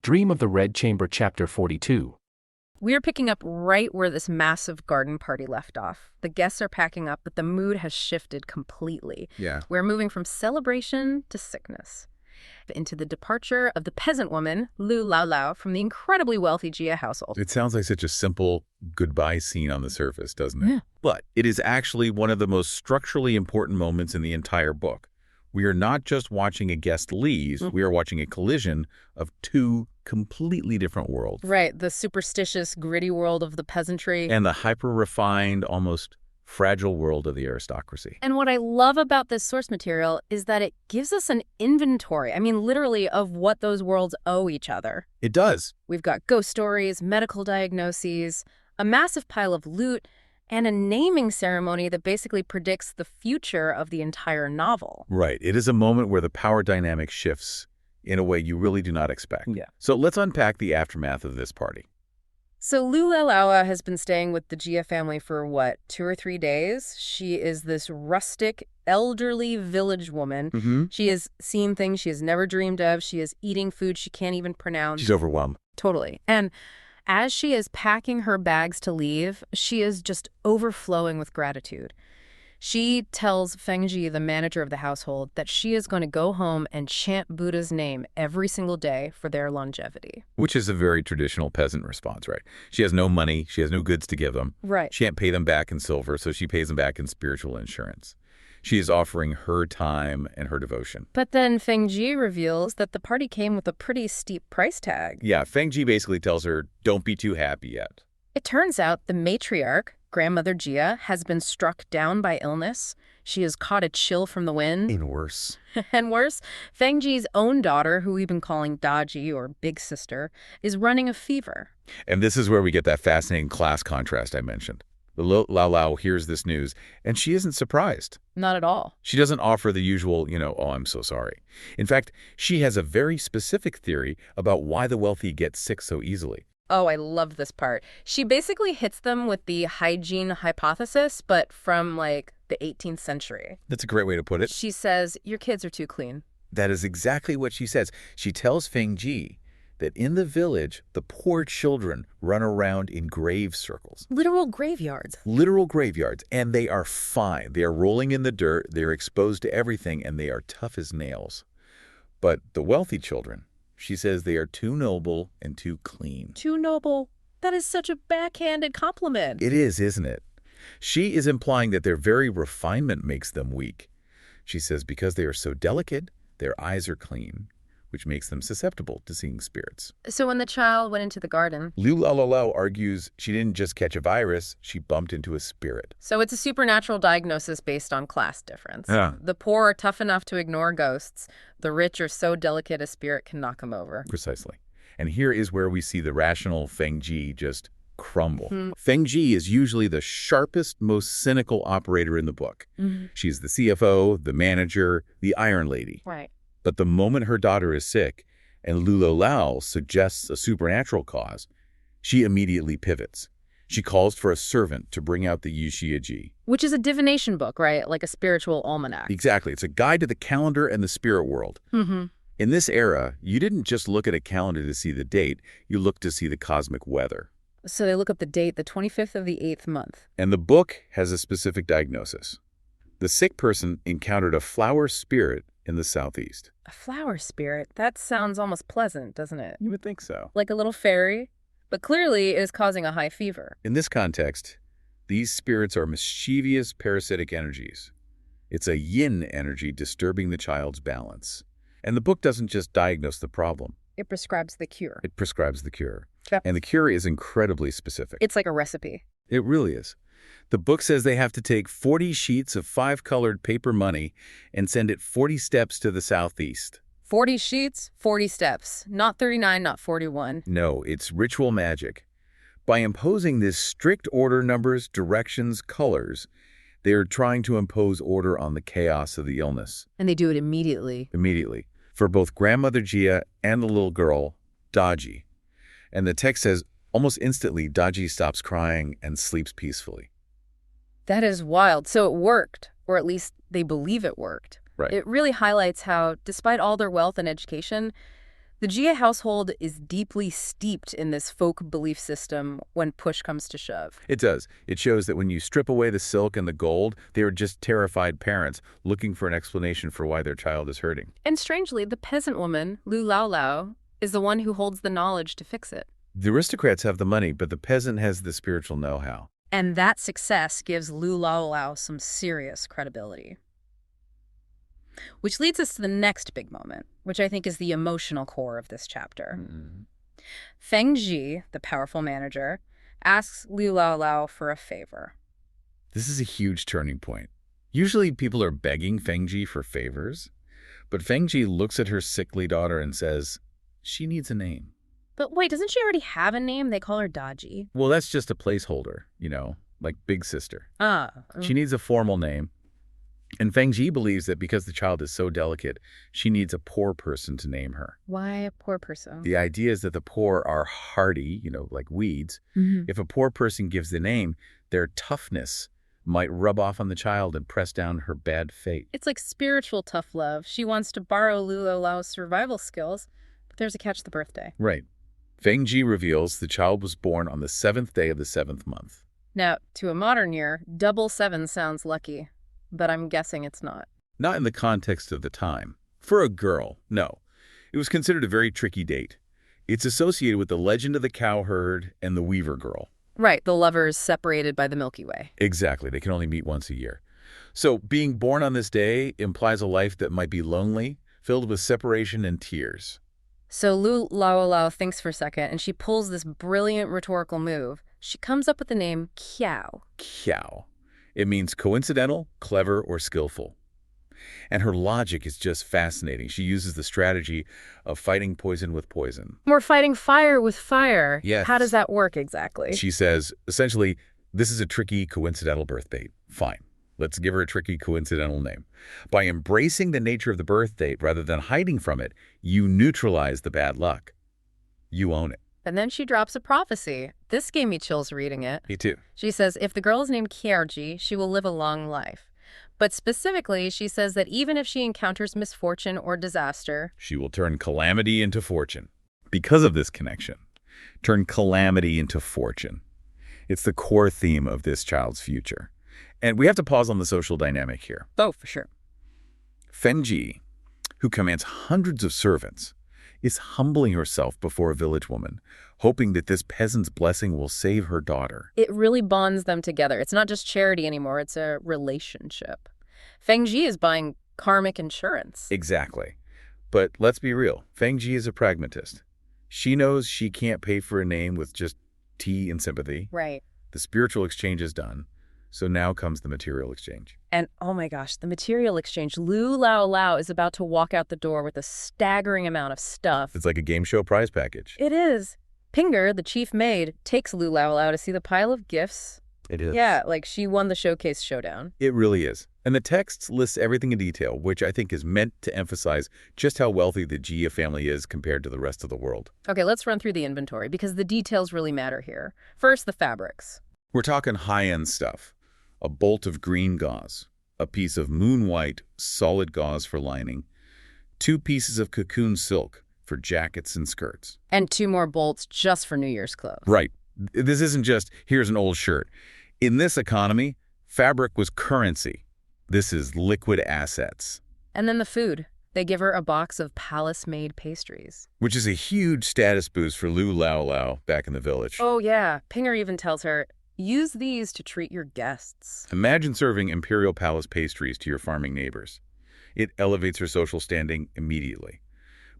Dream of the Red Chamber Chapter 42. We're picking up right where this massive garden party left off. The guests are packing up, but the mood has shifted completely. Yeah. We're moving from celebration to sickness. Into the departure of the peasant woman, Lu Laolao, from the incredibly wealthy Jia household. It sounds like such a simple goodbye scene on the surface, doesn't it? Yeah. But it is actually one of the most structurally important moments in the entire book. We are not just watching a guest leave, we are watching a collision of two completely different worlds. Right, the superstitious, gritty world of the peasantry. And the hyper-refined, almost fragile world of the aristocracy. And what I love about this source material is that it gives us an inventory, literally, of what those worlds owe each other. It does. We've got ghost stories, medical diagnoses, a massive pile of loot, and a naming ceremony that basically predicts the future of the entire novel. Right. It is a moment where the power dynamic shifts in a way you really do not expect. Yeah. So let's unpack the aftermath of this party. So Lu Laolao has been staying with the Jia family for, 2 or 3 days? She is this rustic, elderly village woman. She has seen things she has never dreamed of. She is eating food she can't even pronounce. She's overwhelmed. Totally. And as she is packing her bags to leave, she is just overflowing with gratitude. She tells Fengji, the manager of the household, that she is going to go home and chant Buddha's name every single day for their longevity. Which is a very traditional peasant response, right? She has no money. She has no goods to give them. Right. She can't pay them back in silver, so she pays them back in spiritual insurance. She is offering her time and her devotion. But then Fengji reveals that the party came with a pretty steep price tag. Yeah, Fengji basically tells her, don't be too happy yet. It turns out the matriarch, Grandmother Jia, has been struck down by illness. She has caught a chill from the wind. And worse. And worse, Fengji's own daughter, who we've been calling Daji, or Big Sister, is running a fever. And this is where we get that fascinating class contrast I mentioned. The Laolao hears this news, and she isn't surprised. Not at all. She doesn't offer the usual, oh, I'm so sorry. In fact, she has a very specific theory about why the wealthy get sick so easily. Oh, I love this part. She basically hits them with the hygiene hypothesis, but from, the 18th century. That's a great way to put it. She says, your kids are too clean. That is exactly what she says. She tells Fengji that in the village, the poor children run around in grave circles. Literal graveyards. Literal graveyards. And they are fine. They are rolling in the dirt. They're exposed to everything, and they are tough as nails. But the wealthy children, she says they are too noble and too clean. Too noble? That is such a backhanded compliment. It is, isn't it? She is implying that their very refinement makes them weak. She says because they are so delicate, their eyes are clean, which makes them susceptible to seeing spirits. So when the child went into the garden... Lu Laolao argues she didn't just catch a virus, she bumped into a spirit. So it's a supernatural diagnosis based on class difference. Yeah. The poor are tough enough to ignore ghosts. The rich are so delicate a spirit can knock them over. Precisely. And here is where we see the rational Fengji just crumble. Fengji is usually the sharpest, most cynical operator in the book. She's the CFO, the manager, the Iron Lady. Right. But the moment her daughter is sick and Lu Laolao suggests a supernatural cause, she immediately pivots. She calls for a servant to bring out the Yuxia Ji. Which is a divination book, right? Like a spiritual almanac. Exactly. It's a guide to the calendar and the spirit world. In this era, you didn't just look at a calendar to see the date, you looked to see the cosmic weather. So they look up the date, the 25th of the 8th month. And the book has a specific diagnosis. The sick person encountered a flower spirit in the southeast. A flower spirit? That sounds almost pleasant, doesn't it? You would think so. Like a little fairy? But clearly it is causing a high fever. In this context, these spirits are mischievous parasitic energies. It's a yin energy disturbing the child's balance. And the book doesn't just diagnose the problem. It prescribes the cure. It prescribes the cure. Yep. And the cure is incredibly specific. It's like a recipe. It really is. The book says they have to take 40 sheets of 5-colored paper money and send it 40 steps to the southeast. 40 sheets, 40 steps. Not 39, not 41. No, it's ritual magic. By imposing this strict order, numbers, directions, colors, they are trying to impose order on the chaos of the illness. And they do it immediately. Immediately. For both Grandmother Jia and the little girl, Daji. And the text says, almost instantly, Daji stops crying and sleeps peacefully. That is wild. So it worked, or at least they believe it worked. Right. It really highlights how, despite all their wealth and education, The Jie household is deeply steeped in this folk belief system when push comes to shove. It does. It shows that when you strip away the silk and the gold, they are just terrified parents looking for an explanation for why their child is hurting. And strangely, the peasant woman, Lu Lao Lao, is the one who holds the knowledge to fix it. The aristocrats have the money, but the peasant has the spiritual know-how. And that success gives Lu Lao Lao some serious credibility. Which leads us to the next big moment, which I think is the emotional core of this chapter. Feng Ji, the powerful manager, asks Lu Lao Lao for a favor. This is a huge turning point. Usually people are begging Feng Ji for favors, but Feng Ji looks at her sickly daughter and says, she needs a name. But wait, doesn't she already have a name? They call her Daji. Well, that's just a placeholder, like big sister. She needs a formal name. And Feng Ji believes that because the child is so delicate, she needs a poor person to name her. Why a poor person? The idea is that the poor are hardy, like weeds. If a poor person gives the name, their toughness might rub off on the child and press down her bad fate. It's like spiritual tough love. She wants to borrow Lu Lao Lao's survival skills, but there's a catch: the birthday. Right. Feng Ji reveals the child was born on the 7th day of the 7th month. Now, to a modern ear, 7 sounds lucky. But I'm guessing it's not. Not in the context of the time. For a girl, no. It was considered a very tricky date. It's associated with the legend of the cowherd and the weaver girl. Right, the lovers separated by the Milky Way. Exactly. They can only meet once a year. So being born on this day implies a life that might be lonely, filled with separation and tears. So Lu Lao Lao thinks for a second, and she pulls this brilliant rhetorical move. She comes up with the name Kiao. Kiao. It means coincidental, clever, or skillful. And her logic is just fascinating. She uses the strategy of fighting poison with poison. We're fighting fire with fire. Yes. How does that work exactly? She says, essentially, this is a tricky, coincidental birth date. Fine. Let's give her a tricky, coincidental name. By embracing the nature of the birth date rather than hiding from it, you neutralize the bad luck. You own it. And then she drops a prophecy. This gave me chills reading it. Me too. She says, if the girl is named Kiaoji, she will live a long life. But specifically, she says that even if she encounters misfortune or disaster, she will turn calamity into fortune. Because of this connection, turn calamity into fortune. It's the core theme of this child's future. And we have to pause on the social dynamic here. Oh, for sure. Feng Ji, who commands hundreds of servants, is humbling herself before a village woman, hoping that this peasant's blessing will save her daughter. It really bonds them together. It's not just charity anymore, it's a relationship. Feng Ji is buying karmic insurance. Exactly. But let's be real. Feng Ji is a pragmatist. She knows she can't pay for a name with just tea and sympathy. Right. The spiritual exchange is done. So now comes the material exchange. And oh my gosh, the material exchange. Lu Lao Lao is about to walk out the door with a staggering amount of stuff. It's like a game show prize package. It is. Pinger, the chief maid, takes Lu Lao Lao to see the pile of gifts. It is. Yeah, like she won the showcase showdown. It really is. And the text lists everything in detail, which I think is meant to emphasize just how wealthy the Jia family is compared to the rest of the world. Okay, let's run through the inventory because the details really matter here. First, the fabrics. We're talking high-end stuff. A bolt of green gauze, a piece of moon-white solid gauze for lining, 2 pieces of cocoon silk for jackets and skirts. And 2 more bolts just for New Year's clothes. Right. This isn't just, here's an old shirt. In this economy, fabric was currency. This is liquid assets. And then the food. They give her a box of palace-made pastries. Which is a huge status boost for Lu Lao Lao back in the village. Oh, yeah. Pinger even tells her, use these to treat your guests. Imagine serving Imperial Palace pastries to your farming neighbors. It elevates her social standing immediately.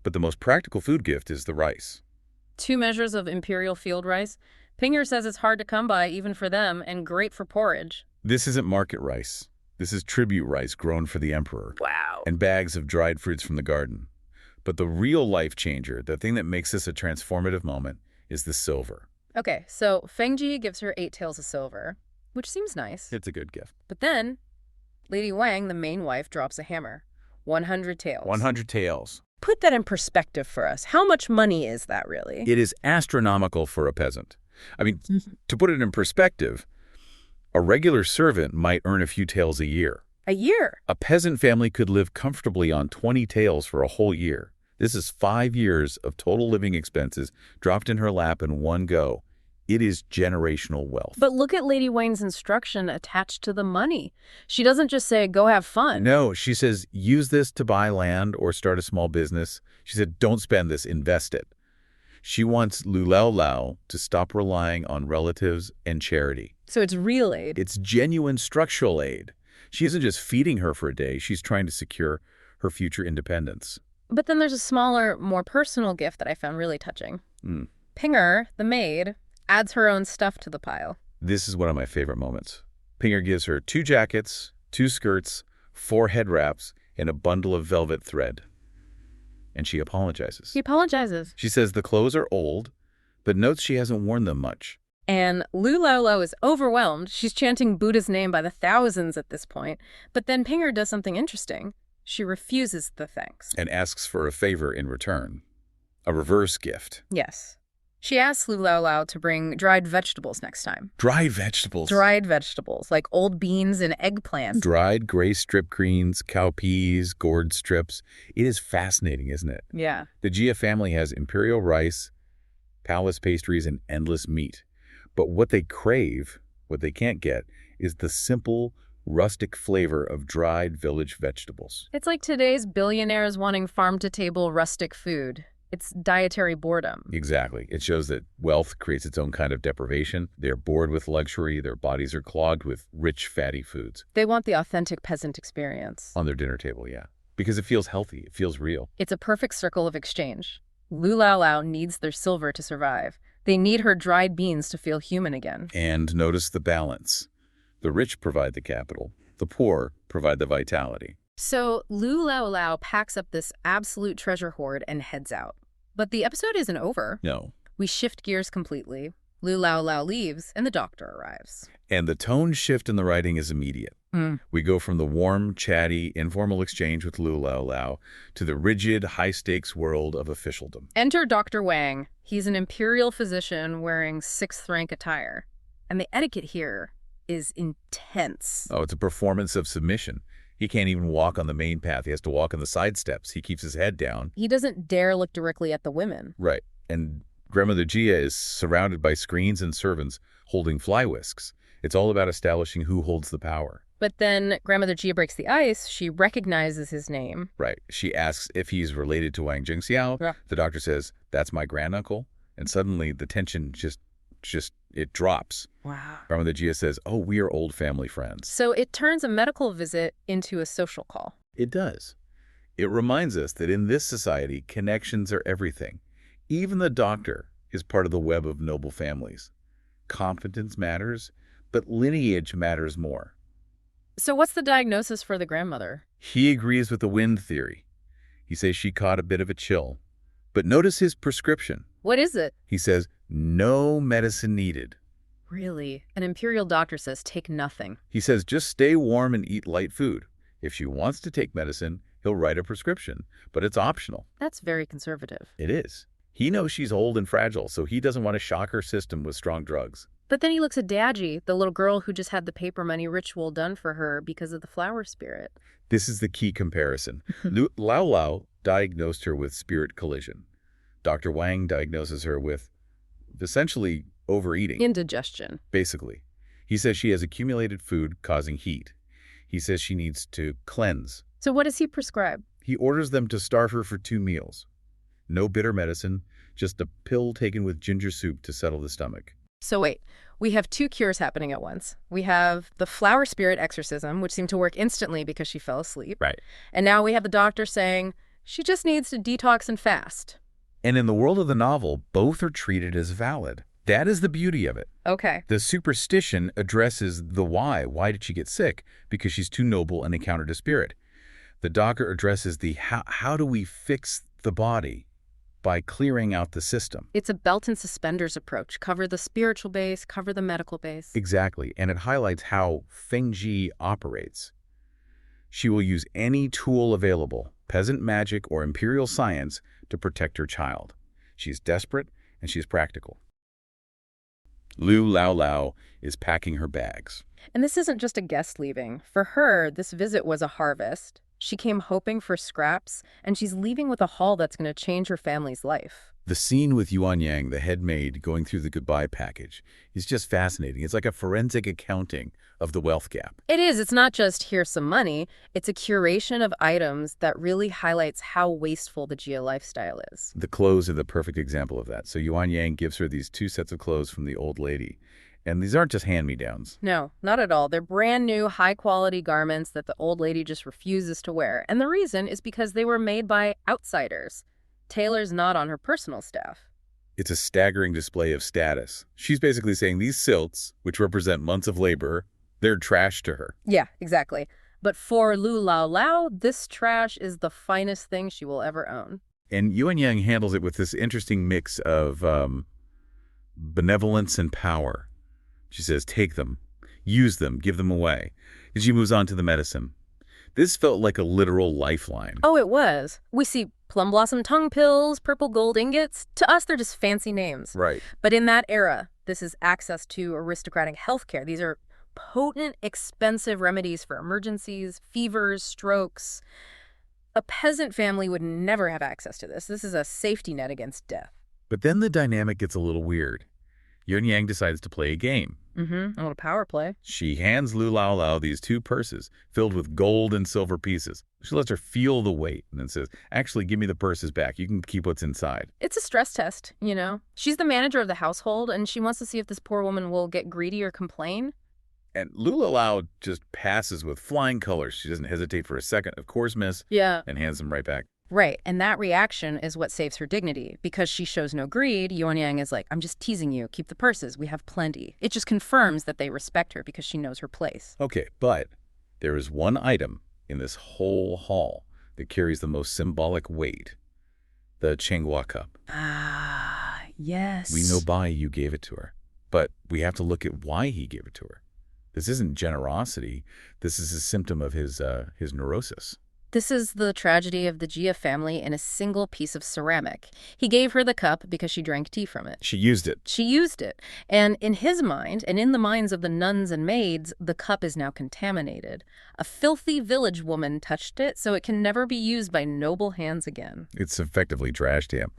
But the most practical food gift is the rice. 2 measures of imperial field rice. Pinger says it's hard to come by even for them and great for porridge. This isn't market rice. This is tribute rice grown for the emperor. Wow. And bags of dried fruits from the garden. But the real life changer, the thing that makes this a transformative moment, is the silver. Okay, so Feng Ji gives her 8 taels of silver, which seems nice. It's a good gift. But then, Lady Wang, the main wife, drops a hammer. 100 taels. 100 taels. Put that in perspective for us. How much money is that really? It is astronomical for a peasant. I mean, to put it in perspective, a regular servant might earn a few taels a year. A year? A peasant family could live comfortably on 20 taels for a whole year. This is 5 years of total living expenses dropped in her lap in one go. It is generational wealth. But look at Lady Wang's instruction attached to the money. She doesn't just say, go have fun. No, she says, use this to buy land or start a small business. She said, don't spend this, invest it. She wants Lu Lao Lao to stop relying on relatives and charity. So it's real aid. It's genuine structural aid. She isn't just feeding her for a day. She's trying to secure her future independence. But then there's a smaller, more personal gift that I found really touching. Pinger, the maid, adds her own stuff to the pile. This is one of my favorite moments. Pinger gives her 2 jackets, 2 skirts, 4 head wraps, and a bundle of velvet thread. And she apologizes. She apologizes. She says the clothes are old, but notes she hasn't worn them much. And Lu Lao Lao is overwhelmed. She's chanting Buddha's name by the thousands at this point. But then Pinger does something interesting. She refuses the thanks. And asks for a favor in return. A reverse gift. Yes. She asks Lu Lao Lao to bring dried vegetables next time. Dried vegetables. Dried vegetables, like old beans and eggplants. Dried gray strip greens, cowpeas, gourd strips. It is fascinating, isn't it? Yeah. The Jia family has imperial rice, palace pastries, and endless meat. But what they crave, what they can't get, is the simple, rustic flavor of dried village vegetables. It's like today's billionaires wanting farm-to-table rustic food. It's dietary boredom. Exactly. It shows that wealth creates its own kind of deprivation. They're bored with luxury. Their bodies are clogged with rich, fatty foods. They want the authentic peasant experience. On their dinner table, yeah. Because it feels healthy. It feels real. It's a perfect circle of exchange. Lu Lao Lao needs their silver to survive. They need her dried beans to feel human again. And notice the balance. The rich provide the capital. The poor provide the vitality. So Lu Lao Lao packs up this absolute treasure hoard and heads out. But the episode isn't over. No. We shift gears completely. Lu Lao Lao leaves, and the doctor arrives. And the tone shift in the writing is immediate. We go from the warm, chatty, informal exchange with Lu Lao Lao to the rigid, high-stakes world of officialdom. Enter Dr. Wang. He's an imperial physician wearing 6th-rank attire. And the etiquette here is intense. Oh, it's a performance of submission. He can't even walk on the main path. He has to walk on the side steps. He keeps his head down. He doesn't dare look directly at the women. Right. And Grandmother Jia is surrounded by screens and servants holding fly whisks. It's all about establishing who holds the power. But then Grandmother Jia breaks the ice. She recognizes his name. Right. She asks if he's related to Wang Jingxiao. Yeah. The doctor says, that's my granduncle. And suddenly the tension just it drops. Wow. Grandmother Jia says, oh, we are old family friends. So it turns a medical visit into a social call. It does. It reminds us that in this society, connections are everything. Even the doctor is part of the web of noble families. Competence matters, but lineage matters more. So what's the diagnosis for the grandmother? He agrees with the wind theory. He says she caught a bit of a chill. But notice his prescription. What is it? He says, no medicine needed. Really? An imperial doctor says take nothing. He says, just stay warm and eat light food. If she wants to take medicine, he'll write a prescription, but it's optional. That's very conservative. It is. He knows she's old and fragile, so he doesn't want to shock her system with strong drugs. But then he looks at Daji, the little girl who just had the paper money ritual done for her because of the flower spirit. This is the key comparison. Lao Lao diagnosed her with spirit collision. Dr. Wang diagnoses her with essentially overeating. Indigestion. Basically. He says she has accumulated food causing heat. He says she needs to cleanse. So what does he prescribe? He orders them to starve her for 2 meals. No bitter medicine, just a pill taken with ginger soup to settle the stomach. So wait, we have 2 cures happening at once. We have the flower spirit exorcism, which seemed to work instantly because she fell asleep. Right. And now we have the doctor saying she just needs to detox and fast. And in the world of the novel, both are treated as valid. That is the beauty of it. Okay. The superstition addresses the why. Why did she get sick? Because she's too noble and encountered a spirit. The doctor addresses the how do we fix the body? By clearing out the system. It's a belt and suspenders approach. Cover the spiritual base, cover the medical base. Exactly. And it highlights how Fengji operates. She will use any tool available, peasant magic or imperial science, to protect her child. She's desperate and she's practical. Lu Lao Lao is packing her bags. And this isn't just a guest leaving. For her, this visit was a harvest. She came hoping for scraps, and she's leaving with a haul that's going to change her family's life. The scene with Yuan Yang, the head maid, going through the goodbye package is just fascinating. It's like a forensic accounting of the wealth gap. It is. It's not just here's some money. It's a curation of items that really highlights how wasteful the Jia lifestyle is. The clothes are the perfect example of that. So Yuan Yang gives her these 2 sets of clothes from the old lady. And these aren't just hand-me-downs. No, not at all. They're brand new, high-quality garments that the old lady just refuses to wear. And the reason is because they were made by outsiders. Taylor's not on her personal staff. It's a staggering display of status. She's basically saying these silts, which represent months of labor, they're trash to her. Yeah, exactly. But for Lu Lao Lao, this trash is the finest thing she will ever own. And Yuan Yang handles it with this interesting mix of benevolence and power. She says, take them, use them, give them away. And she moves on to the medicine. This felt like a literal lifeline. Oh, it was. We see plum blossom tongue pills, purple gold ingots. To us, they're just fancy names. Right. But in that era, this is access to aristocratic health care. These are potent, expensive remedies for emergencies, fevers, strokes. A peasant family would never have access to this. This is a safety net against death. But then the dynamic gets a little weird. Yuan Yang decides to play a game. A little power play. She hands Lu Lao Lao these 2 purses filled with gold and silver pieces. She lets her feel the weight and then says, actually, give me the purses back. You can keep what's inside. It's a stress test, you know. She's the manager of the household, and she wants to see if this poor woman will get greedy or complain. And Lu Lao Lao just passes with flying colors. She doesn't hesitate for a second. Of course, miss. Yeah. And hands them right back. Right, and that reaction is what saves her dignity. Because she shows no greed, Yuan Yang is like, I'm just teasing you. Keep the purses. We have plenty. It just confirms that they respect her because she knows her place. Okay, but there is one item in this whole haul that carries the most symbolic weight. The Chenghua cup. Ah, yes. We know Bai Yu gave it to her, but we have to look at why he gave it to her. This isn't generosity. This is a symptom of his neurosis. This is the tragedy of the Jia family in a single piece of ceramic. He gave her the cup because she drank tea from it. She used it. She used it. And in his mind, and in the minds of the nuns and maids, the cup is now contaminated. A filthy village woman touched it, so it can never be used by noble hands again. It's effectively trash to him.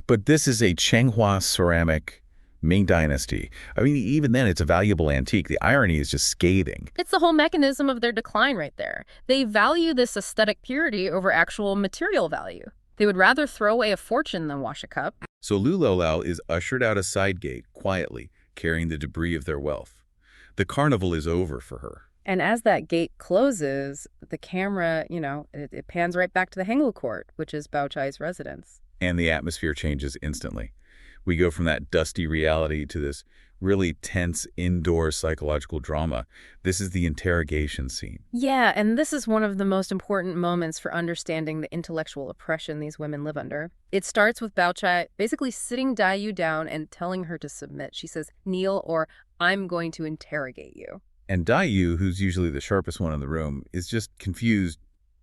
But this is a Chenghua ceramic, Ming Dynasty. I mean, even then, it's a valuable antique. The irony is just scathing. It's the whole mechanism of their decline right there. They value this aesthetic purity over actual material value. They would rather throw away a fortune than wash a cup. So Lu Lao Lao is ushered out a side gate, quietly, carrying the debris of their wealth. The carnival is over for her. And as that gate closes, the camera, it pans right back to the Henglu court, which is Bao Chai's residence. And the atmosphere changes instantly. We go from that dusty reality to this really tense indoor psychological drama. This is the interrogation scene. Yeah, and this is one of the most important moments for understanding the intellectual oppression these women live under. It starts with Bao Chai basically sitting Dai Yu down and telling her to submit. She says, kneel or I'm going to interrogate you. And Dai Yu, who's usually the sharpest one in the room, is just confused.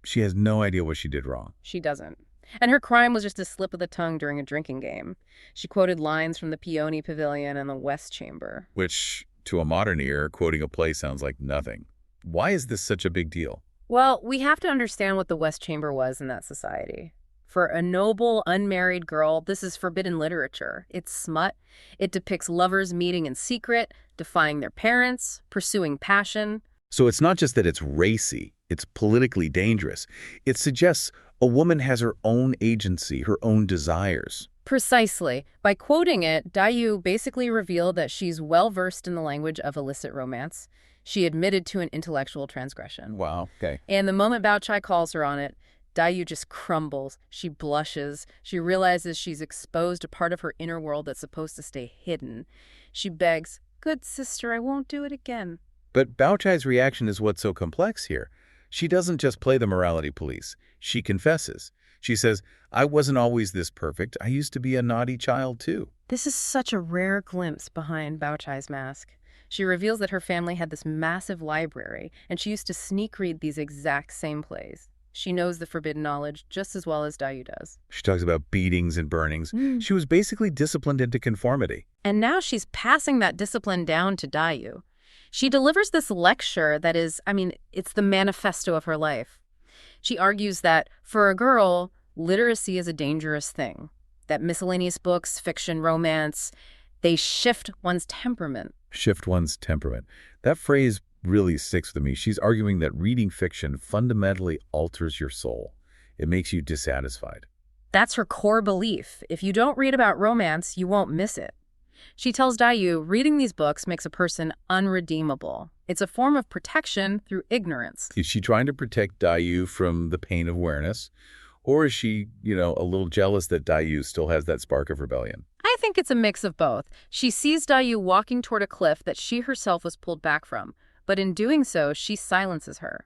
She has no idea what she did wrong. She doesn't. And her crime was just a slip of the tongue during a drinking game. She quoted lines from the Peony Pavilion and the West Chamber. Which, to a modern ear, quoting a play sounds like nothing. Why is this such a big deal? Well, we have to understand what the West Chamber was in that society. For a noble, unmarried girl, this is forbidden literature. It's smut. It depicts lovers meeting in secret, defying their parents, pursuing passion. So it's not just that it's racy, it's politically dangerous. It suggests a woman has her own agency, her own desires. Precisely. By quoting it, Dai Yu basically revealed that she's well-versed in the language of illicit romance. She admitted to an intellectual transgression. Wow, okay. And the moment Bao Chai calls her on it, Dai Yu just crumbles. She blushes. She realizes she's exposed a part of her inner world that's supposed to stay hidden. She begs, "Good sister, I won't do it again." But Bao Chai's reaction is what's so complex here. She doesn't just play the morality police. She confesses. She says, I wasn't always this perfect. I used to be a naughty child, too. This is such a rare glimpse behind Bao Chai's mask. She reveals that her family had this massive library, and she used to sneak read these exact same plays. She knows the forbidden knowledge just as well as Dai Yu does. She talks about beatings and burnings. She was basically disciplined into conformity. And now she's passing that discipline down to Dai Yu. She delivers this lecture that is, it's the manifesto of her life. She argues that, for a girl, literacy is a dangerous thing, that miscellaneous books, fiction, romance, they shift one's temperament. Shift one's temperament. That phrase really sticks with me. She's arguing that reading fiction fundamentally alters your soul. It makes you dissatisfied. That's her core belief. If you don't read about romance, you won't miss it. She tells Dayu, reading these books makes a person unredeemable. It's a form of protection through ignorance. Is she trying to protect Dayu from the pain of awareness? Or is she, a little jealous that Dayu still has that spark of rebellion? I think it's a mix of both. She sees Dayu walking toward a cliff that she herself was pulled back from, but in doing so, she silences her.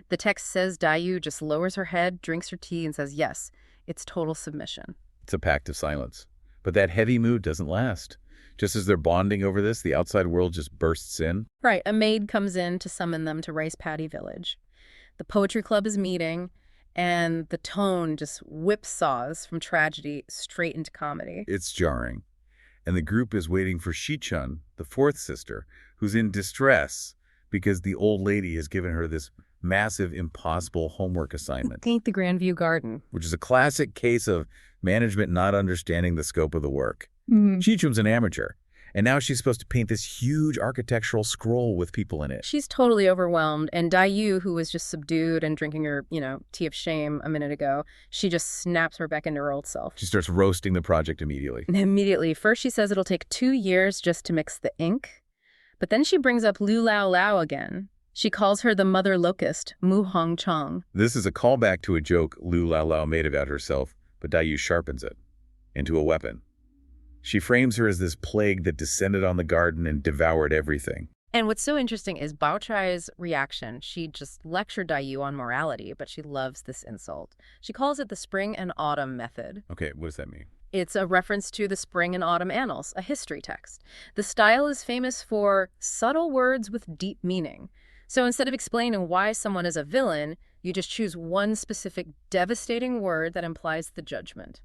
The text says Dayu just lowers her head, drinks her tea, and says, yes, it's total submission. It's a pact of silence. But that heavy mood doesn't last. Just as they're bonding over this, the outside world just bursts in. Right, a maid comes in to summon them to Rice Paddy Village. The poetry club is meeting, and the tone just whipsaws from tragedy straight into comedy. It's jarring. And the group is waiting for Shichun, the fourth sister, who's in distress because the old lady has given her this massive, impossible homework assignment. Paint the Grandview Garden. Which is a classic case of management not understanding the scope of the work. Shichun's an amateur, and now she's supposed to paint this huge architectural scroll with people in it. She's totally overwhelmed, and Dayu, who was just subdued and drinking her, tea of shame a minute ago, she just snaps her back into her old self. She starts roasting the project immediately. Immediately. First she says it'll take 2 years just to mix the ink, but then she brings up Lu Lao Lao again. She calls her the mother locust, Mu Hong Chong. This is a callback to a joke Lu Lao Lao made about herself, but Dayu sharpens it into a weapon. She frames her as this plague that descended on the garden and devoured everything. And what's so interesting is Bao Chai's reaction. She just lectured Dayu on morality, but she loves this insult. She calls it the spring and autumn method. Okay, what does that mean? It's a reference to the Spring and Autumn Annals, a history text. The style is famous for subtle words with deep meaning. So instead of explaining why someone is a villain, you just choose one specific devastating word that implies the judgment.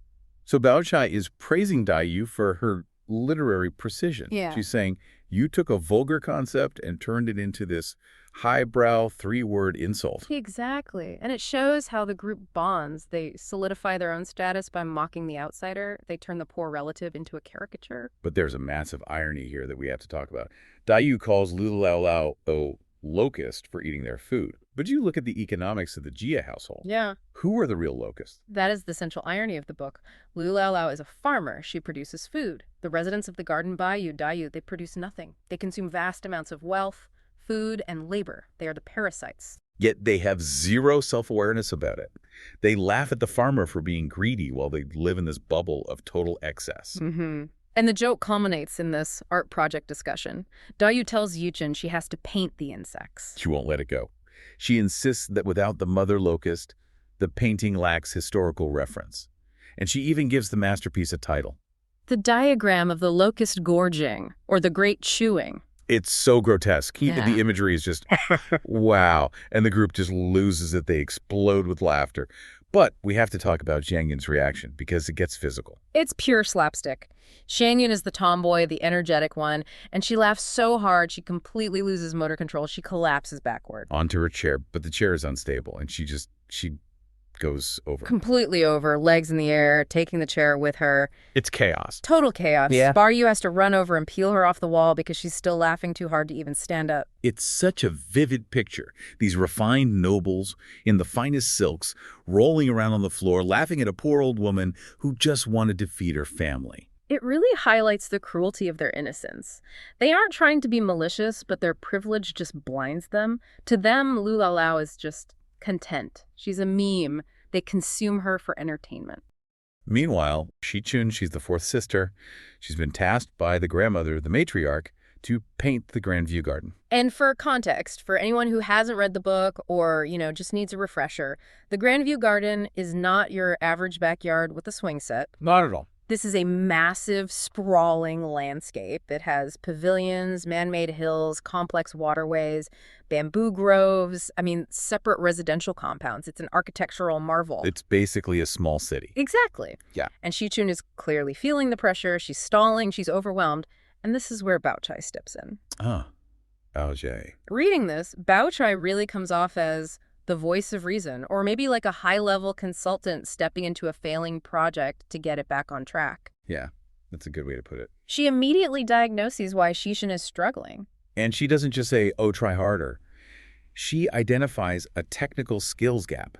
So Bao Chai is praising Dayu for her literary precision. Yeah. She's saying, you took a vulgar concept and turned it into this highbrow 3-word insult. Exactly. And it shows how the group bonds. They solidify their own status by mocking the outsider. They turn the poor relative into a caricature. But there's a massive irony here that we have to talk about. Dayu calls Lu Lao Lao a locust for eating their food. But you look at the economics of the Jia household. Yeah. Who are the real locusts? That is the central irony of the book. Lu Lao Lao is a farmer. She produces food. The residents of the Garden Bayou, Dayu, they produce nothing. They consume vast amounts of wealth, food, and labor. They are the parasites. Yet they have zero self-awareness about it. They laugh at the farmer for being greedy while they live in this bubble of total excess. And the joke culminates in this art project discussion. Dayu tells Yichun she has to paint the insects. She won't let it go. She insists that without the mother locust, the painting lacks historical reference. And she even gives the masterpiece a title. The diagram of the locust gorging, or the great chewing. It's so grotesque. Yeah. The imagery is just, wow. And the group just loses it. They explode with laughter. But we have to talk about Zhang Yun's reaction because it gets physical. It's pure slapstick. Zhang Yun is the tomboy, the energetic one, and she laughs so hard she completely loses motor control. She collapses backward. Onto her chair, but the chair is unstable, and she goes over. Completely over, legs in the air, taking the chair with her. It's chaos. Total chaos. Yeah. Baryu has to run over and peel her off the wall because she's still laughing too hard to even stand up. It's such a vivid picture. These refined nobles in the finest silks, rolling around on the floor, laughing at a poor old woman who just wanted to feed her family. It really highlights the cruelty of their innocence. They aren't trying to be malicious, but their privilege just blinds them. To them, Lu Lao Lao is just content. She's a meme. They consume her for entertainment. Meanwhile, Shichun, she's the fourth sister. She's been tasked by the grandmother, the matriarch, to paint the Grandview Garden. And for context, for anyone who hasn't read the book or, just needs a refresher, the Grandview Garden is not your average backyard with a swing set. Not at all. This is a massive, sprawling landscape. It has pavilions, man-made hills, complex waterways, bamboo groves, separate residential compounds. It's an architectural marvel. It's basically a small city. Exactly. Yeah. And Shichun is clearly feeling the pressure. She's stalling. She's overwhelmed. And this is where Bao Chai steps in. Ah, Bao Chai. Reading this, Bao Chai really comes off as the voice of reason, or maybe like a high-level consultant stepping into a failing project to get it back on track. Yeah, that's a good way to put it. She immediately diagnoses why Shichin is struggling. And she doesn't just say, oh, try harder. She identifies a technical skills gap.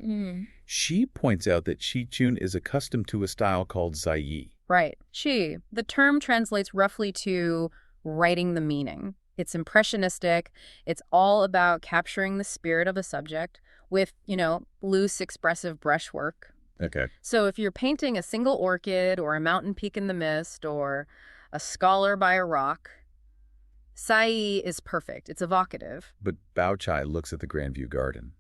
She points out that Shichun is accustomed to a style called zaiyi. Right. The term translates roughly to writing the meaning. It's impressionistic. It's all about capturing the spirit of a subject with, loose expressive brushwork. Okay. So if you're painting a single orchid or a mountain peak in the mist or a scholar by a rock, Sai is perfect. It's evocative. But Bao Chai looks at the Grandview Garden,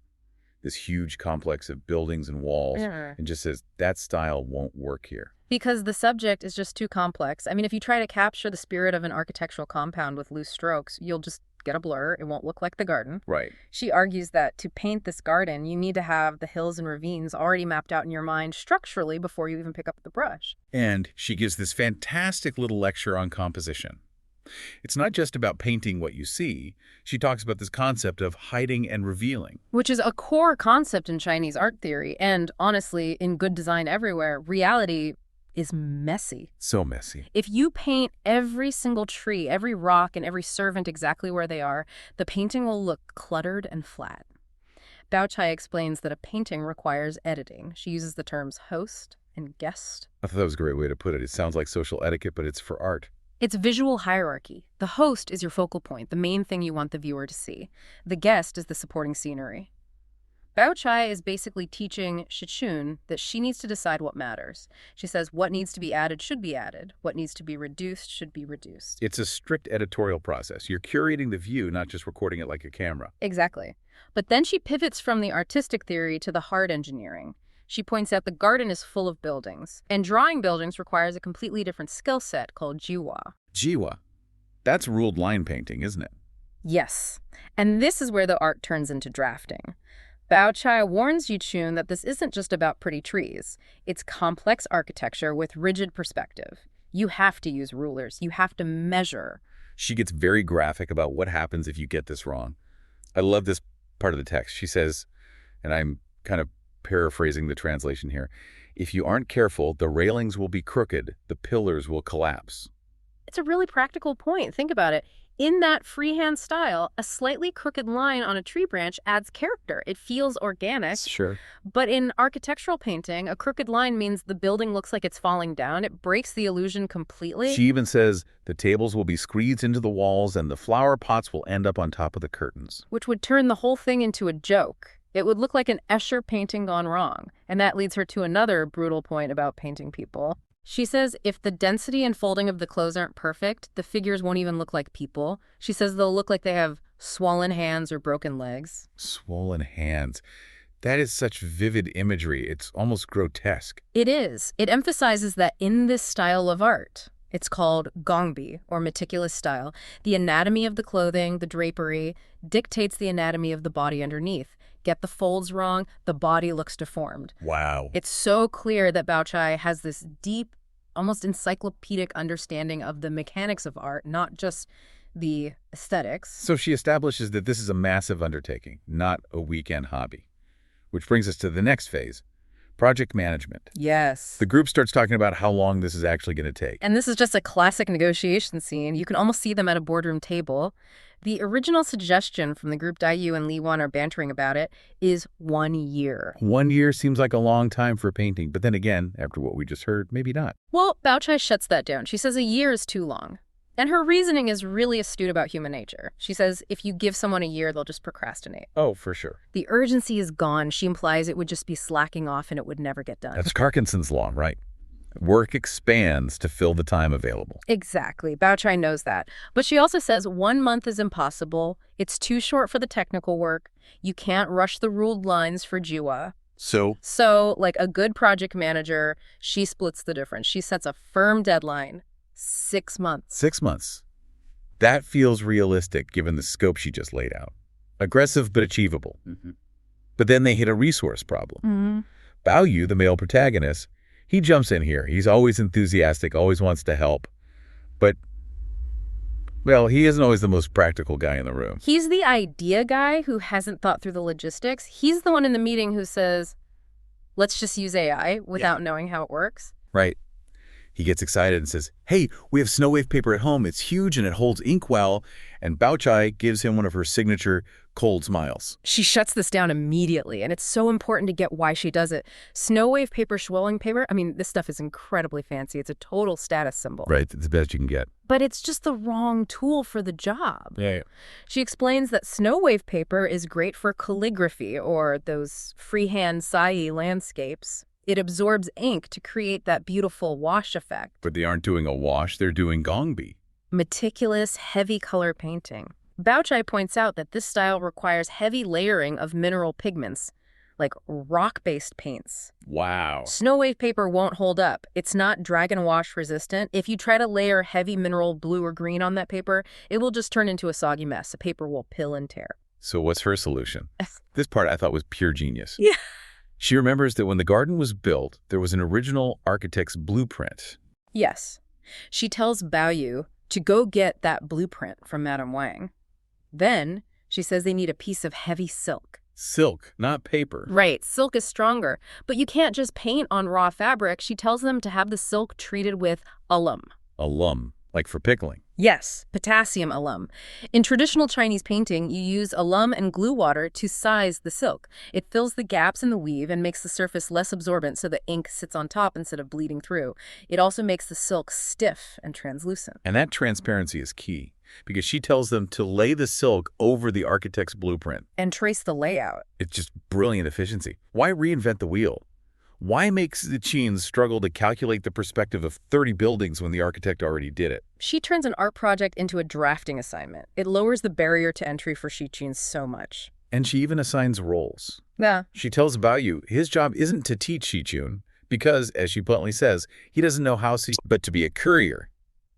this huge complex of buildings and walls, and just says, that style won't work here. Because the subject is just too complex. I mean, if you try to capture the spirit of an architectural compound with loose strokes, you'll just get a blur. It won't look like the garden. Right. She argues that to paint this garden, you need to have the hills and ravines already mapped out in your mind structurally before you even pick up the brush. And she gives this fantastic little lecture on composition. It's not just about painting what you see. She talks about this concept of hiding and revealing. Which is a core concept in Chinese art theory. And honestly, in good design everywhere, reality is messy. So messy. If you paint every single tree, every rock, and every servant exactly where they are, the painting will look cluttered and flat. Bao Chai explains that a painting requires editing. She uses the terms host and guest. I thought that was a great way to put it. It sounds like social etiquette, but it's for art. It's visual hierarchy. The host is your focal point, the main thing you want the viewer to see. The guest is the supporting scenery. Bao Chai is basically teaching Shichun that she needs to decide what matters. She says what needs to be added should be added. What needs to be reduced should be reduced. It's a strict editorial process. You're curating the view, not just recording it like a camera. Exactly. But then she pivots from the artistic theory to the hard engineering. She points out the garden is full of buildings, and drawing buildings requires a completely different skill set called jiwa. Jiwa. That's ruled line painting, isn't it? Yes. And this is where the art turns into drafting. Bao Chai warns Yichun that this isn't just about pretty trees. It's complex architecture with rigid perspective. You have to use rulers. You have to measure. She gets very graphic about what happens if you get this wrong. I love this part of the text. She says, and I'm kind of paraphrasing the translation here, if you aren't careful, the railings will be crooked, the pillars will collapse. It's a really practical point. Think about it. In that freehand style, a slightly crooked line on a tree branch adds character. It feels organic. Sure. But in architectural painting, a crooked line means the building looks like it's falling down. It breaks the illusion completely. She even says the tables will be squeezed into the walls and the flower pots will end up on top of the curtains. Which would turn the whole thing into a joke. It would look like an Escher painting gone wrong. And that leads her to another brutal point about painting people. She says if the density and folding of the clothes aren't perfect, the figures won't even look like people. She says they'll look like they have swollen hands or broken legs. Swollen hands. That is such vivid imagery. It's almost grotesque. It is. It emphasizes that in this style of art, it's called gongbi, or meticulous style, the anatomy of the clothing, the drapery, dictates the anatomy of the body underneath. Get the folds wrong, the body looks deformed. Wow. It's so clear that Bao Chai has this deep, almost encyclopedic understanding of the mechanics of art, not just the aesthetics. So she establishes that this is a massive undertaking, not a weekend hobby. Which brings us to the next phase, project management. Yes. The group starts talking about how long this is actually going to take. And this is just a classic negotiation scene. You can almost see them at a boardroom table. The original suggestion from the group Dai Yu and Li Wan are bantering about it is 1 year. 1 year seems like a long time for painting, but then again, after what we just heard, maybe not. Well, Bao Chai shuts that down. She says a year is too long. And her reasoning is really astute about human nature. She says if you give someone a year, they'll just procrastinate. Oh, for sure. The urgency is gone. She implies it would just be slacking off and it would never get done. That's Parkinson's law, right? Work expands to fill the time available. Exactly. Bao Chai knows that. But she also says 1 month is impossible. It's too short for the technical work. You can't rush the ruled lines for jiwa. So, like a good project manager, she splits the difference. She sets a firm deadline. 6 months. 6 months. That feels realistic given the scope she just laid out. Aggressive but achievable. But then they hit a resource problem. Bao Yu, the male protagonist, he jumps in here. He's always enthusiastic, always wants to help. But Well, he isn't always the most practical guy in the room. He's the idea guy who hasn't thought through the logistics. He's the one in the meeting who says, let's just use AI without knowing how it works. Right. He gets excited and says, hey, we have snow wave paper at home. It's huge and it holds ink well. And Bao Chai gives him one of her signature cold smiles. She shuts this down immediately, and it's so important to get why she does it. Snow wave paper, Schwelling paper, I mean, this stuff is incredibly fancy. It's a total status symbol. Right. It's the best you can get. But it's just the wrong tool for the job. Yeah. She explains that snow wave paper is great for calligraphy or those freehand sai landscapes. It absorbs ink to create that beautiful wash effect. But they aren't doing a wash. They're doing gongbi. Meticulous, heavy color painting. Bao Chai points out that this style requires heavy layering of mineral pigments, like rock-based paints. Wow. Snow wave paper won't hold up. It's not drag and wash resistant. If you try to layer heavy mineral blue or green on that paper, it will just turn into a soggy mess. The paper will pill and tear. So what's her solution? This part I thought was pure genius. Yeah. She remembers that when the garden was built, there was an original architect's blueprint. Yes. She tells Bao Yu to go get that blueprint from Madame Wang. Then she says they need a piece of heavy silk. Silk, not paper. Right, silk is stronger, but you can't just paint on raw fabric. She tells them to have the silk treated with alum. Alum, like for pickling. Yes, potassium alum. In traditional Chinese painting, you use alum and glue water to size the silk. It fills the gaps in the weave and makes the surface less absorbent so the ink sits on top instead of bleeding through. It also makes the silk stiff and translucent. And that transparency is key, because she tells them to lay the silk over the architect's blueprint. And trace the layout. It's just brilliant efficiency. Why reinvent the wheel? Why make Ziqin struggle to calculate the perspective of 30 buildings when the architect already did it? She turns an art project into a drafting assignment. It lowers the barrier to entry for Ziqin so much. And she even assigns roles. Yeah. She tells Bao Yu his job isn't to teach Ziqin because, as she bluntly says, he doesn't know how to, but to be a courier.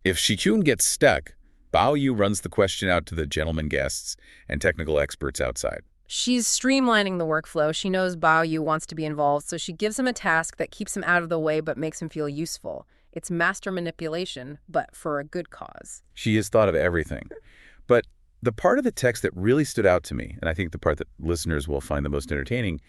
If Ziqin gets stuck, Bao Yu runs the question out to the gentlemen guests and technical experts outside. She's streamlining the workflow. She knows Bao Yu wants to be involved, so she gives him a task that keeps him out of the way but makes him feel useful. It's master manipulation, but for a good cause. She has thought of everything. But the part of the text that really stood out to me, and I think the part that listeners will find the most entertaining,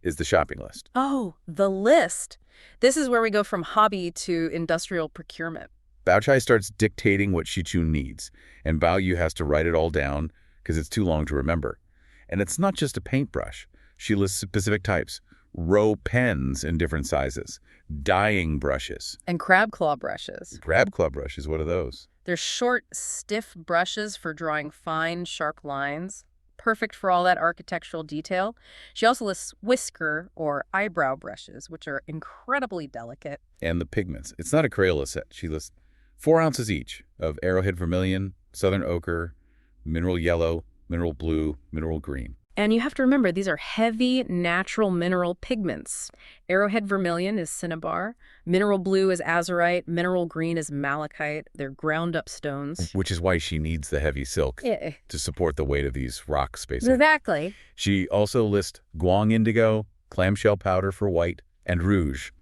is the shopping list. Oh, the list. This is where we go from hobby to industrial procurement. Bao Chai starts dictating what Ziqin needs, and Bao Yu has to write it all down because it's too long to remember. And it's not just a paintbrush. She lists specific types, row pens in different sizes, dyeing brushes. And crab claw brushes. Crab claw brushes, what are those? They're short, stiff brushes for drawing fine, sharp lines. Perfect for all that architectural detail. She also lists whisker or eyebrow brushes, which are incredibly delicate. And the pigments. It's not a Crayola set. She lists 4 ounces each of Arrowhead Vermilion, Southern Ochre, Mineral Yellow, Mineral Blue, Mineral Green. And you have to remember, these are heavy, natural mineral pigments. Arrowhead Vermilion is cinnabar. Mineral Blue is azurite. Mineral Green is malachite. They're ground-up stones. Which is why she needs the heavy silk to support the weight of these rocks, basically. Exactly. She also lists guang indigo, clamshell powder for white, and rouge.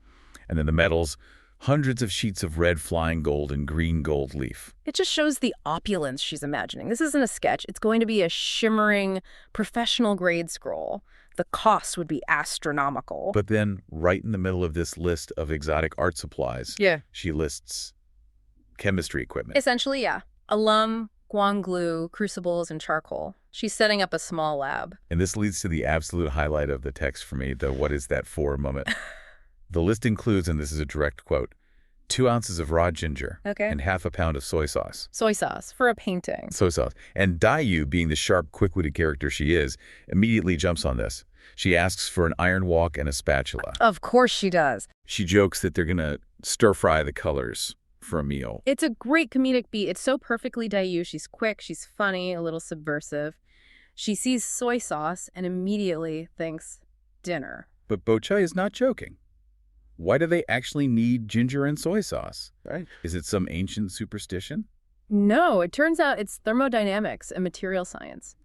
And then the metals, hundreds of sheets of red flying gold and green gold leaf. It just shows the opulence she's imagining. This isn't a sketch. It's going to be a shimmering, professional-grade scroll. The cost would be astronomical. But then, right in the middle of this list of exotic art supplies, she lists chemistry equipment. Essentially, yeah. Alum, guang glue, crucibles, and charcoal. She's setting up a small lab. And this leads to the absolute highlight of the text for me, the what is that for moment. The list includes, and this is a direct quote, 2 ounces of raw ginger and half a pound of soy sauce. Soy sauce for a painting. Soy sauce. And Dai Yu, being the sharp, quick-witted character she is, immediately jumps on this. She asks for an iron wok and a spatula. Of course she does. She jokes that they're going to stir-fry the colors for a meal. It's a great comedic beat. It's so perfectly Dai Yu. She's quick, she's funny, a little subversive. She sees soy sauce and immediately thinks dinner. But Bao Chai is not joking. Why do they actually need ginger and soy sauce? Right. Is it some ancient superstition? No, it turns out it's thermodynamics and material science.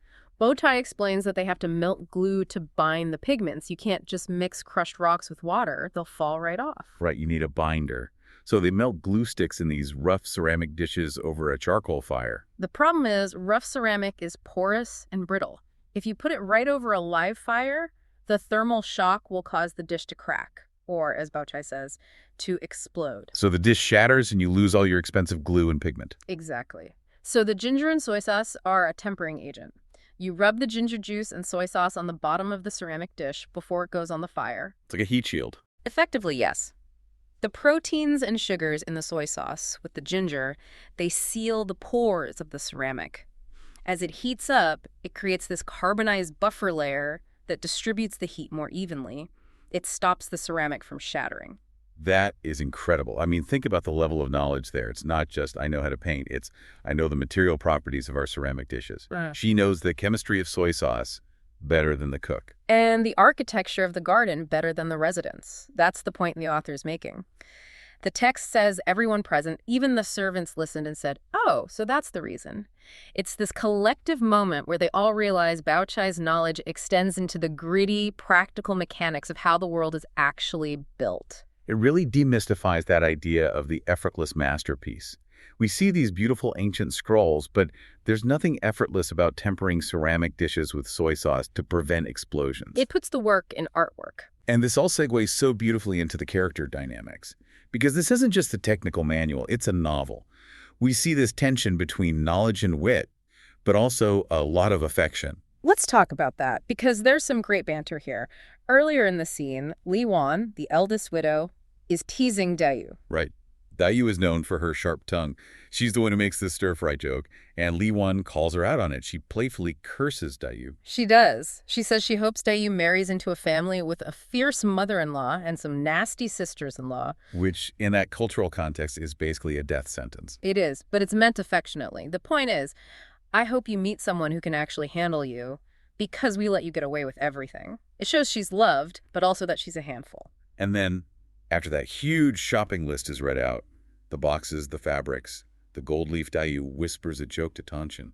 Bao Chai explains that they have to melt glue to bind the pigments. You can't just mix crushed rocks with water. They'll fall right off. Right, you need a binder. So they melt glue sticks in these rough ceramic dishes over a charcoal fire. The problem is rough ceramic is porous and brittle. If you put it right over a live fire, the thermal shock will cause the dish to crack, or, as Bao Chai says, to explode. So the dish shatters and you lose all your expensive glue and pigment. Exactly. So the ginger and soy sauce are a tempering agent. You rub the ginger juice and soy sauce on the bottom of the ceramic dish before it goes on the fire. It's like a heat shield. Effectively, yes. The proteins and sugars in the soy sauce with the ginger, they seal the pores of the ceramic. As it heats up, it creates this carbonized buffer layer that distributes the heat more evenly. It stops the ceramic from shattering. That is incredible. I mean, think about the level of knowledge there. It's not just, I know how to paint. It's, I know the material properties of our ceramic dishes. She knows the chemistry of soy sauce better than the cook. And the architecture of the garden better than the residents. That's the point the author's making. The text says everyone present, even the servants, listened and said, oh, so that's the reason. It's this collective moment where they all realize Bao Chai's knowledge extends into the gritty, practical mechanics of how the world is actually built. It really demystifies that idea of the effortless masterpiece. We see these beautiful ancient scrolls, but there's nothing effortless about tempering ceramic dishes with soy sauce to prevent explosions. It puts the work in artwork. And this all segues so beautifully into the character dynamics. Because this isn't just a technical manual, it's a novel. We see this tension between knowledge and wit, but also a lot of affection. Let's talk about that, because there's some great banter here. Earlier in the scene, Li Wan, the eldest widow, is teasing Dayu. Right. Dayu is known for her sharp tongue. She's the one who makes this stir-fry joke, and Li Wan calls her out on it. She playfully curses Dayu. She does. She says she hopes Dayu marries into a family with a fierce mother-in-law and some nasty sisters-in-law. Which, in that cultural context, is basically a death sentence. It is, but it's meant affectionately. The point is, I hope you meet someone who can actually handle you because we let you get away with everything. It shows she's loved, but also that she's a handful. And then, after that huge shopping list is read out, the boxes, the fabrics, the gold leaf, Dayu whispers a joke to Tanshin.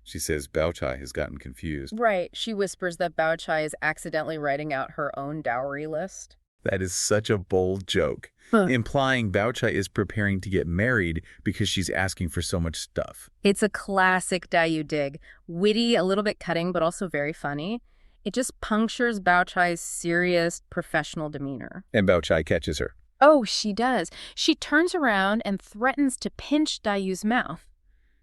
She says Bao Chai has gotten confused. Right. She whispers that Bao Chai is accidentally writing out her own dowry list. That is such a bold joke, implying Bao Chai is preparing to get married because she's asking for so much stuff. It's a classic Dayu dig. Witty, a little bit cutting, but also very funny. It just punctures Bao Chai's serious, professional demeanor. And Bao Chai catches her. Oh, she does. She turns around and threatens to pinch Dayu's mouth.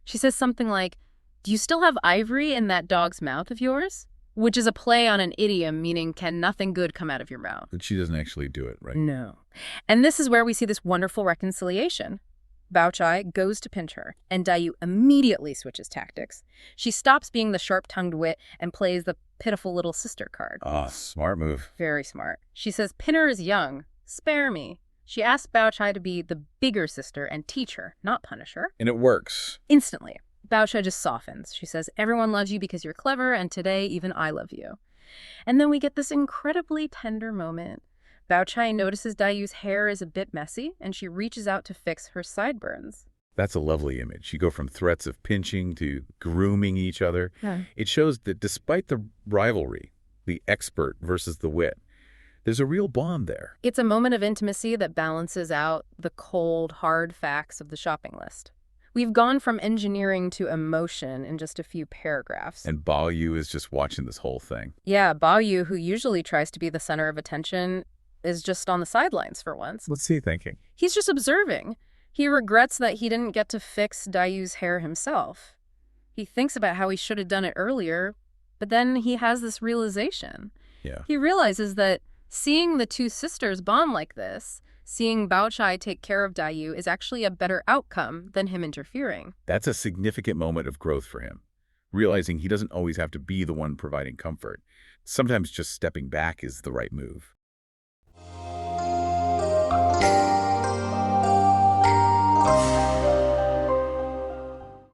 She says something like, "Do you still have ivory in that dog's mouth of yours?" Which is a play on an idiom meaning, can nothing good come out of your mouth? But she doesn't actually do it, right? No. And this is where we see this wonderful reconciliation. Bao Chai goes to pinch her, and Dayu immediately switches tactics. She stops being the sharp-tongued wit and plays the pitiful little sister card. Ah, smart move. Very smart. She says, Pinner is young. Spare me. She asks Bao Chai to be the bigger sister and teach her, not punish her. And it works. Instantly. Bao Chai just softens. She says, everyone loves you because you're clever, and today even I love you. And then we get this incredibly tender moment. Bao Chai notices Dayu's hair is a bit messy, and she reaches out to fix her sideburns. That's a lovely image. You go from threats of pinching to grooming each other. Yeah. It shows that despite the rivalry, the expert versus the wit, there's a real bond there. It's a moment of intimacy that balances out the cold, hard facts of the shopping list. We've gone from engineering to emotion in just a few paragraphs. And Bao Yu is just watching this whole thing. Yeah, Bao Yu, who usually tries to be the center of attention, is just on the sidelines for once. What's he thinking? He's just observing. He regrets that he didn't get to fix Dayu's hair himself. He thinks about how he should have done it earlier, but then he has this realization. Yeah. He realizes that seeing the two sisters bond like this, seeing Bao Chai take care of Dayu, is actually a better outcome than him interfering. That's a significant moment of growth for him, realizing he doesn't always have to be the one providing comfort. Sometimes just stepping back is the right move.